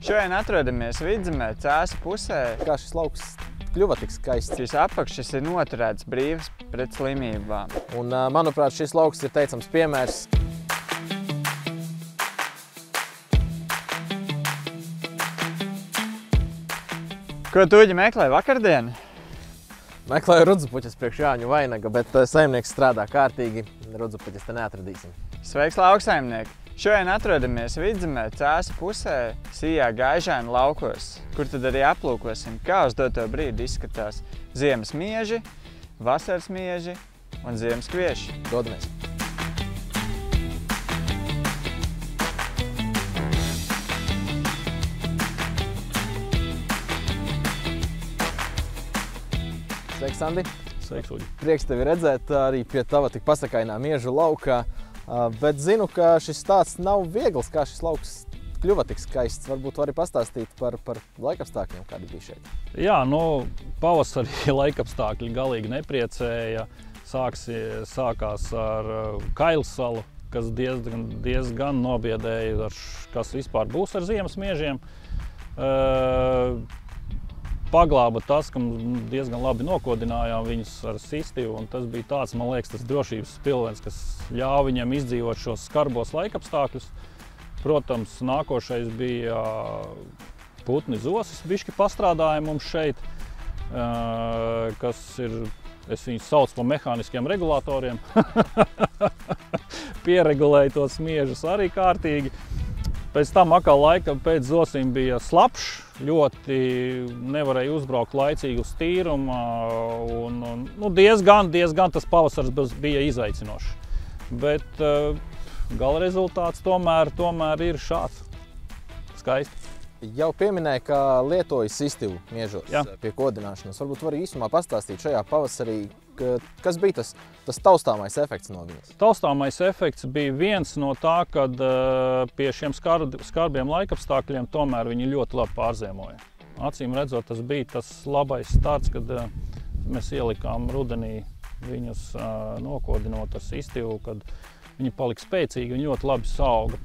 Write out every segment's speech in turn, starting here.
Šodien atrodamies Vidzemē, Cēsu pusē. Kā šis lauks kļuva tik skaists? Šis apakšs ir noturēts brīvs pret slimībām. Un, manuprāt, šis lauks ir teicams piemērs. Ko Tuģi meklē vakardien? Meklēju rudzupuķes priekš Jāņu vainaga, bet saimnieks strādā kārtīgi. Rudzupuķes te neatradīsim. Sveiks, lauksaimnieki! Šodien atrodamies Vidzemē, Cēsu pusē, Sijā Gaižēna laukos, kur tad arī aplūkosim, kā uz doto brīdi izskatās ziemas mieži, vasaras mieži un ziemas kvieši. Dodamies! Sveiks, Andi! Sveiks, Uģi! Prieks tevi redzēt arī pie tava tik pasakainā miežu laukā. Bet zinu, ka šis stāsts nav viegls, kā šis lauks kļuva tik skaists. Varbūt vari pastāstīt par laikapstākļiem, kādi bija šeit. Jā, pavasarī laikapstākļi galīgi nepriecēja. Sākās ar Kailsalu, kas diezgan nobiedēja, kas vispār būs ar ziemas miežiem. Paglāba tas, ka diezgan labi nokodinājām viņus ar sistivu, un tas bija tāds, man liekas, tas drošības pilvens, kas ļāva viņiem izdzīvot šos skarbos laikapstākļus. Protams, nākošais bija putni zosis, bišķi pastrādāja mums šeit, kas ir, es viņus saucu par mehāniskiem regulatoriem. Pieregulēja tos miežus arī kārtīgi. Pēc tam atkal laika pēc zosim bija slapšs, ļoti nevarēja uzbraukt laicīgi uz tīrumu, un diezgan tas pavasars bija izaicinošs. Bet gala rezultāts tomēr ir šāds. Skaisti. Jau pieminēja, ka lietoja sistivu miežos pie kodināšanas. Varbūt vari īsumā pastāstīt šajā pavasarī, kas bija tas taustāmais efekts no viņas? Taustāmais efekts bija viens no tā, kad pie šiem skarbiem laikapstākļiem tomēr viņi ļoti labi pārziemoja. Acīm redzot, tas bija tas labais starts, kad mēs ielikām rudenī viņus nokodinot ar sistivu, kad viņi palika spēcīgi, viņi ļoti labi saauga.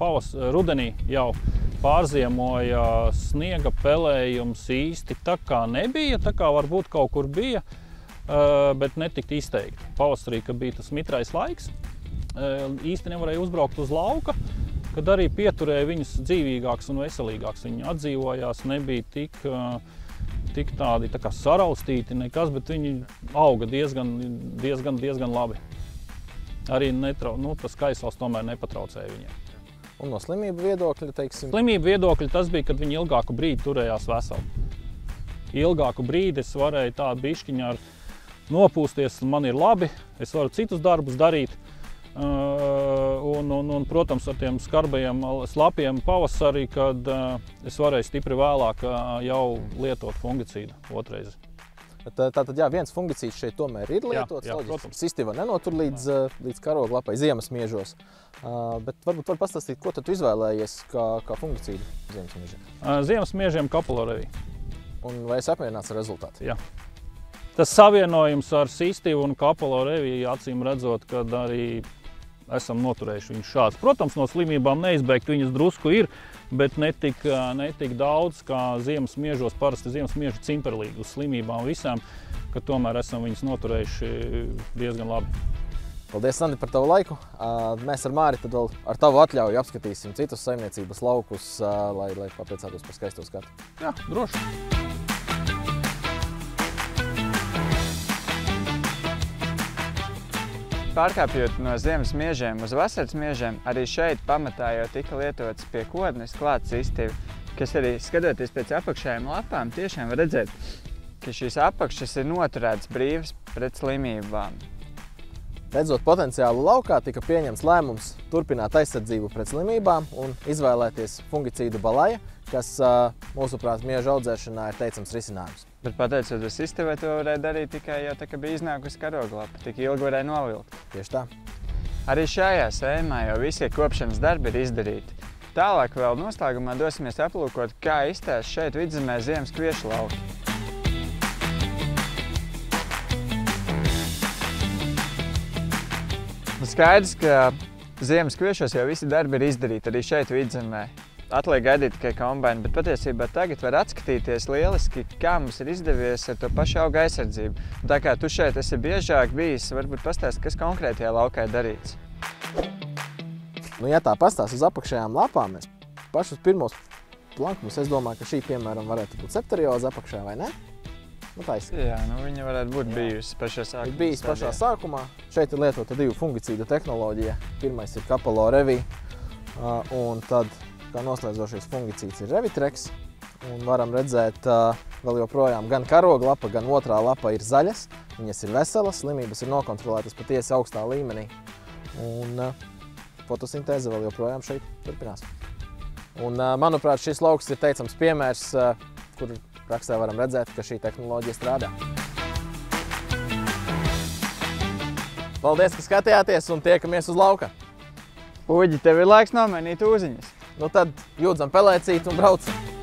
Rudenī jau pārziemoja sniega pelējums īsti tā kā nebija, tā kā varbūt kaut kur bija, bet netika izteikti. Pavasarī, kad bija tas mitrais laiks, īsti nevarēja uzbraukt uz lauka, kad arī pieturēja viņus dzīvīgāks un veselīgāks. Viņi atdzīvojās, nebija tik tādi tā kā saraustīti nekas, bet viņi auga diezgan labi. Arī tas Kaisals tomēr nepatraucēja viņiem. Un no slimību viedokļa, teiksim? Slimību viedokļa tas bija, kad viņi ilgāku brīdi turējās veseli. Ilgāku brīdi es varēju tādu bišķiņu ar nopūsties, man ir labi, es varu citus darbus darīt. Un protams, ar tiem skarbajiem slapiem pavasarī, kad es varēju stipri vēlāk jau lietot fungicīdu otrreiz. Tātad, jā, viens fungicīds šeit tomēr ir lietots. Jā, protams. Sistiva nenotur līdz karoglapai ziemas miežos. Bet varbūt var pastāstīt, ko tu izvēlējies kā fungicīdu ziemas miežiem? Ziemas miežiem Kapolorevī. Un vai esi apmierināts ar rezultātu? Jā. Tas savienojums ar sistivu un Kapolorevī, acīm redzot, kad arī esam noturējuši viņus šāds. Protams, no slimībām neizbēgt viņas drusku ir, bet netik daudz, kā ziemas miežos, parasti ziemas mieži cimperlīgi uz slimībām visām, ka tomēr esam viņus noturējuši diezgan labi. Paldies, Andi, par tavu laiku. Mēs ar Māri tad vēl ar tavu atļauju apskatīsim citus saimniecības laukus, lai papriecātos par skaisto skatu. Jā, droši. Pārkāpjot no ziemas miežiem uz vasaras miežiem, arī šeit pamatā jau tika lietots pie kodnes klāts sistivi, kas arī, skatoties pēc apakšējām lapām, tiešām var redzēt, ka šīs apakšas ir noturēts brīvs pret slimībām. Redzot potenciālu laukā, tika pieņemts lēmums turpināt aizsardzību pret slimībām un izvēlēties fungicīdu Balaja, kas, mūsuprāt, mieža audzēšanā ir teicams risinājums. Bet pateicoties sistēmai, to varēja darīt tikai jau tā, ka bija iznākusi karoglapa, tik ilgi varēja novilkt. Tieši tā. Arī šajā sējumā jau visi kopšanas darbi ir izdarīti. Tālāk vēl noslēgumā dosimies aplūkot, kā izstāsta šeit Vidzemē ziemas kviešu lauki. Skaidrs, ka ziemas kviešos jau visi darbi ir izdarīti arī šeit Vidzemē. atliek gaidīt tikai kombainu, bet patiesībā tagad var atskatīties lieliski, kā mums ir izdevies ar to pašu auga aizsardzību. Un tā kā tu šeit esi biežāk bijis, varbūt pastāst, kas konkrētajā laukā ir darīts. Nu, ja tā pastāst uz apakšējām lapām, mēs pašus pirmos plankumus, es domāju, ka šī, piemēram, varētu būt septarioza apakšā, vai ne? Nu, tā izskatās. Jā, nu viņa varētu būt bijusi pašā sākumā. Bijis pašā sākumā. Šeit ir lietota 2 fungicīdu tehnoloģija. Pirmais ir Kapalo Revi, un tad, kā noslēdzošais fungicīds, ir Revitrex. Un varam redzēt, vēl joprojām gan karoga lapa, gan otrā lapa ir zaļas. Viņas ir veselas, slimības ir nokontrolētas patiesi augstā līmenī. Un fotosintēze vēl joprojām šeit turpinās. Un, manuprāt, šis lauks ir teicams piemērs, kur praksē varam redzēt, ka šī tehnoloģija strādā. Paldies, ka skatījāties un tiekamies uz lauka. Uģi, tev ir laiks nomainīt ūziņas. Nu tad jūdzam pelēcīt un braucam.